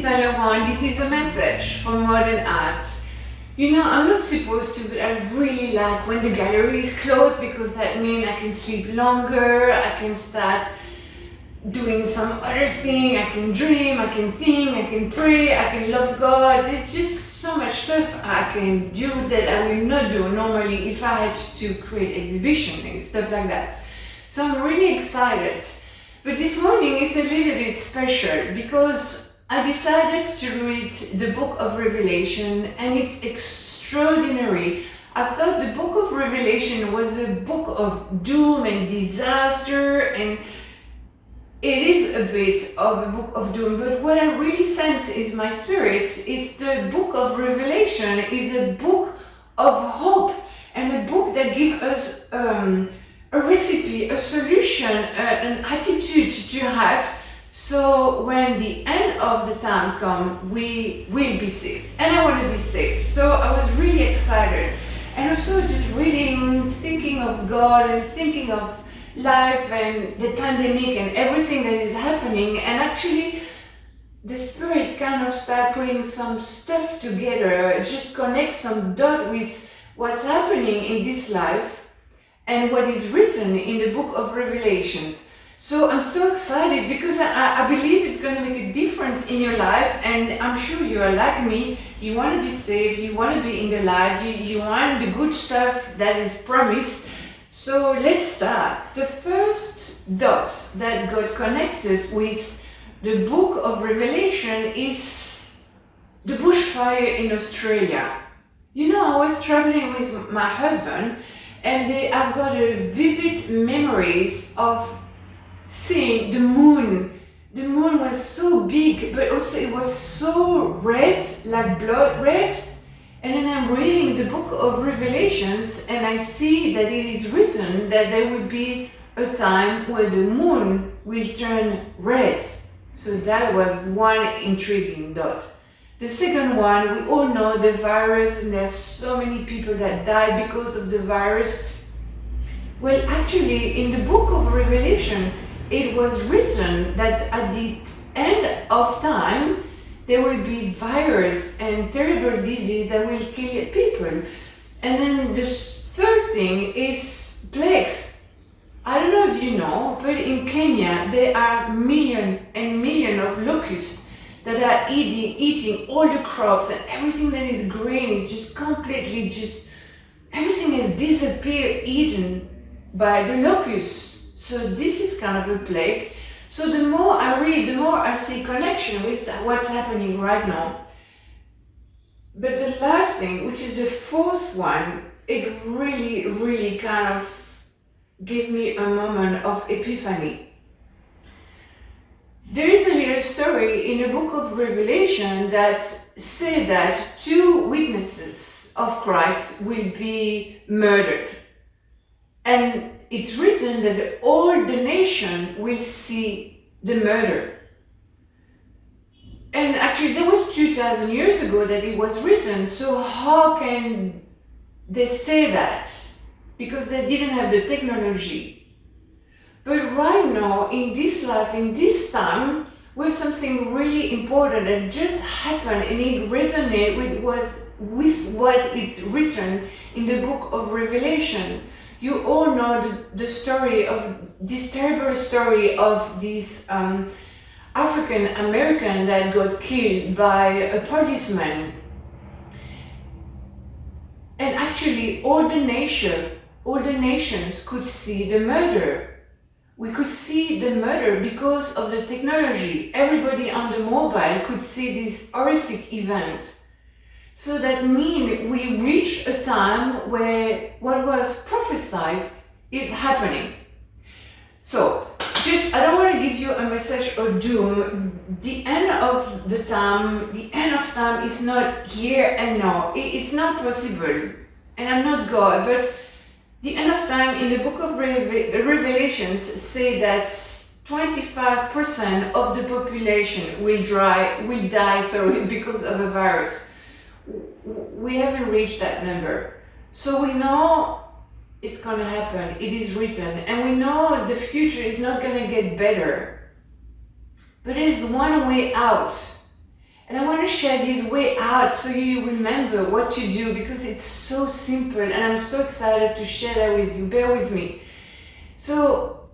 Titane Laurent, and this is a message from modern art. You know, I'm not supposed to, but I really like when the gallery is closed because that means I can sleep longer, I can start doing some other thing, I can dream, I can think, I can pray, I can love God. There's just so much stuff I can do that I will not do normally if I had to create exhibition and stuff like that. So I'm really excited. But this morning is a little bit special because I decided to read the book of Revelation, and it's extraordinary. I thought the book of Revelation was a book of doom and disaster, and it is a bit of a book of doom, but what I really sense is my spirit. It's the book of Revelation is a book of hope, and a book that gives us a recipe, a solution, an attitude to have, so when the end of the time comes, we will be saved. And I want to be saved. So I was really excited. And also just reading, thinking of God and thinking of life and the pandemic and everything that is happening. And actually, the Spirit kind of start putting some stuff together, just connect some dot with what's happening in this life and what is written in the book of Revelations. So I'm so excited because I believe it's going to make a difference in your life, and I'm sure you are like me. You want to be saved, you want to be in the light, you want the good stuff that is promised. So let's start. The first dot that got connected with the book of Revelation is the bushfire in Australia. You know, I was traveling with my husband, and I've got a vivid memories of seeing the moon. The moon was so big, but also it was so red, like blood red. And then I'm reading the book of Revelations, and I see that it is written that there will be a time where the moon will turn red. So that was one intriguing dot. The second one, we all know the virus, and there's so many people that died because of the virus. Well, actually, in the book of Revelation, it was written that at the end of time, there will be virus and terrible disease that will kill people. And then the third thing is plagues. I don't know if you know, but in Kenya, there are millions and millions of locusts that are eating all the crops, and everything that is green is just completely everything has disappeared, eaten by the locusts. So this is kind of a plague. So the more I read, the more I see connection with what's happening right now. But the last thing, which is the fourth one, it really, really kind of gave me a moment of epiphany. There is a little story in the book of Revelation that said that two witnesses of Christ will be murdered. And it's written that all the nation will see the murder. And actually that was 2,000 years ago that it was written, so how can they say that? Because they didn't have the technology. But right now, in this life, in this time, we have something really important that just happened, and it resonates with what is written in the book of Revelation. You all know the story of this terrible story of this African American that got killed by a policeman. And actually, all the nations could see the murder. We could see the murder because of the technology. Everybody on the mobile could see this horrific event. So that means we reach a time where what was prophesied is happening. So, I don't want to give you a message of doom. The end of time is not here and now. It's not possible. And I'm not God, but the end of time in the book of Revelations say that 25% of the population will die because of a virus. We haven't reached that number. So we know it's going to happen. It is written. And we know the future is not going to get better. But there's one way out. share this way out so you remember what to do, because it's so simple and I'm so excited to share that with you. Bear with me. So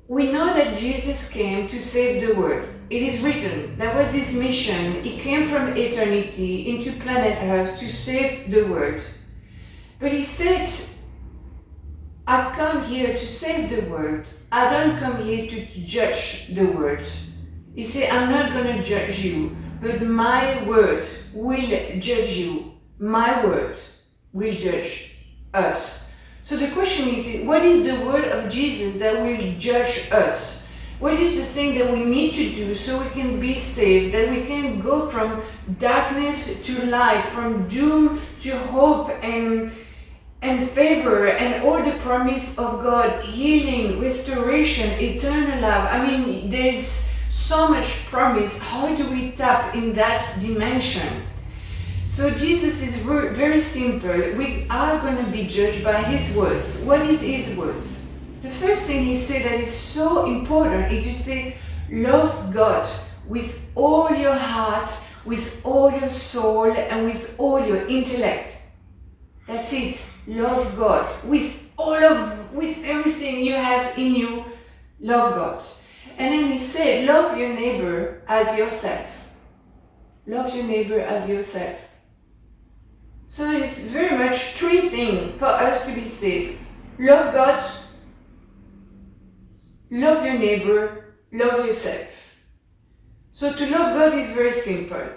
we know that Jesus came to save the world. It is written. That was his mission. He came from eternity into planet Earth to save the world. But he said, I come here to save the world. I don't come here to judge the world. He said, I'm not going to judge you, but my word will judge you. My word will judge us. So the question is, what is the word of Jesus that will judge us? What is the thing that we need to do so we can be saved, that we can go from darkness to light, from doom to hope and favor and all the promise of God, healing, restoration, eternal life. I mean, there is so much promise. How do we tap in that dimension? So Jesus is very simple. We are going to be judged by his words. What is his words? The first thing he said that is so important is to say, love God with all your heart, with all your soul, and with all your intellect. That's it. Love God with everything you have in you. Love God. And then he said, love your neighbor as yourself. Love your neighbor as yourself. So it's very much three things for us to be saved. Love God, love your neighbor, love yourself. So to love God is very simple.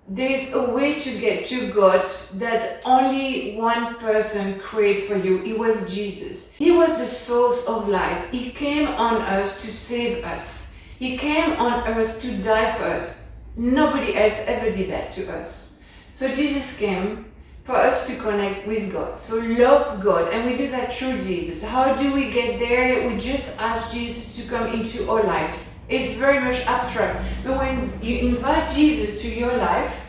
There is a way to get to God that only one person created for you. It was Jesus. He was the source of life. He came on earth to save us. He came on earth to die for us. Nobody else ever did that to us. So Jesus came for us to connect with God. So love God, and we do that through Jesus. How do we get there? We just ask Jesus to come into our lives. It's very much abstract. But when you invite Jesus to your life,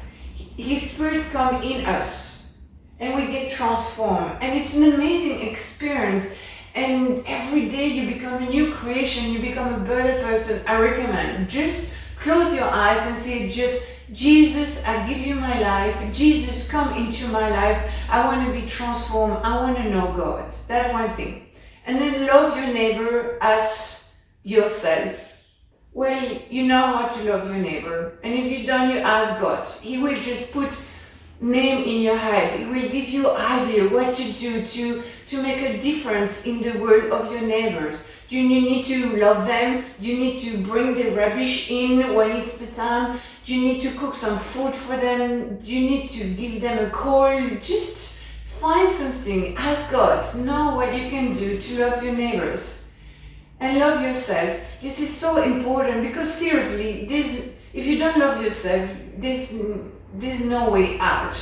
his spirit comes in us and we get transformed. And it's an amazing experience. And every day you become a new creation, you become a better person. I recommend just close your eyes and say, just Jesus, I give you my life. Jesus, come into my life. I want to be transformed. I want to know God. That's one thing. And then love your neighbor as yourself. Well, you know how to love your neighbor. And if you don't, you ask God. He will just put name in your head. He will give you idea what to do to make a difference in the world of your neighbors. Do you need to love them? Do you need to bring the rubbish in when it's the time? Do you need to cook some food for them? Do you need to give them a call? Just find something. Ask God. Know what you can do to love your neighbors. And love yourself. This is so important because seriously, if you don't love yourself, there's no way out.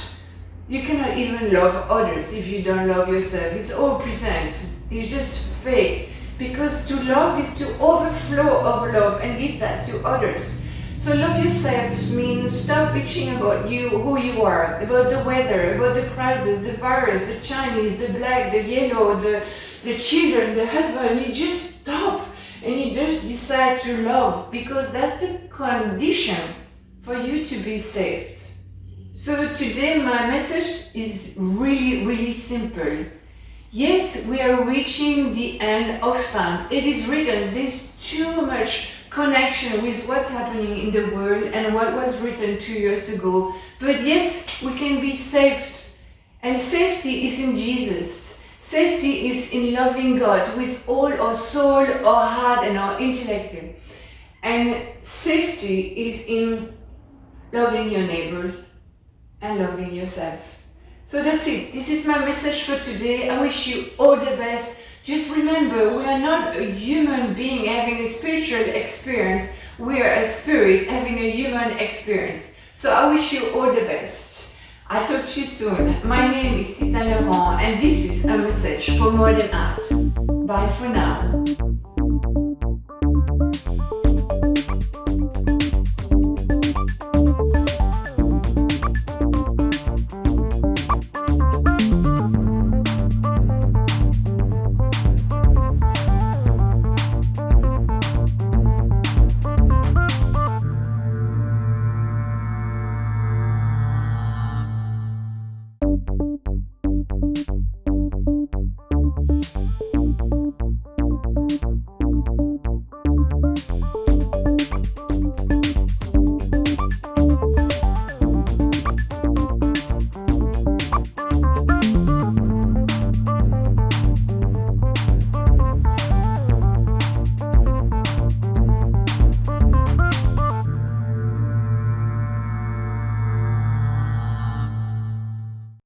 You cannot even love others if you don't love yourself. It's all pretense. It's just fake. Because to love is to overflow of love and give that to others. So love yourself means stop bitching about you, who you are, about the weather, about the crisis, the virus, the Chinese, the black, the yellow, the children, the husband. You just stop and you just decide to love, because that's the condition for you to be saved. So today my message is really, really simple. Yes, we are reaching the end of time. It is written, there's too much connection with what's happening in the world and what was written 2 years ago. But yes, we can be saved. And safety is in Jesus. Safety is in loving God with all our soul, our heart, and our intellect. And safety is in loving your neighbors and loving yourself. So that's it. This is my message for today. I wish you all the best. Just remember, we are not a human being having a spiritual experience. We are a spirit having a human experience. So I wish you all the best. I'll talk to you soon. My name is Titane Laurent, and this is a message for Modern Art. Bye for now.